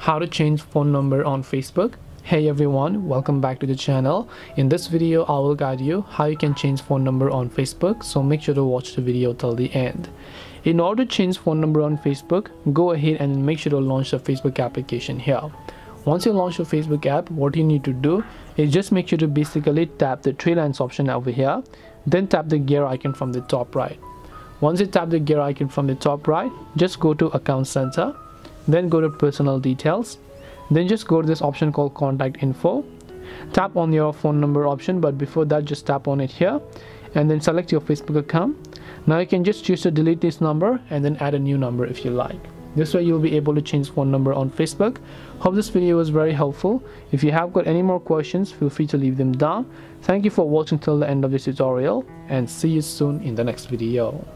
how to change phone number on Facebook. Hey everyone, welcome back to the channel. In this video I will guide you how you can change phone number on Facebook, so make sure to watch the video till the end. In order to change phone number on Facebook, go ahead and make sure to launch the Facebook application here. Once you launch your Facebook app, what you need to do is just make sure to basically tap the three lines option over here, then tap the gear icon from the top right. Once you tap the gear icon from the top right, just go to Account Center, then go to Personal Details, then just go to this option called Contact Info. Tap on your phone number option, but before that just tap on it here and then select your Facebook account. Now you can just choose to delete this number and then add a new number if you like. This way you'll be able to change phone number on Facebook. Hope this video was very helpful. If you have got any more questions, feel free to leave them down. Thank you for watching till the end of this tutorial and see you soon in the next video.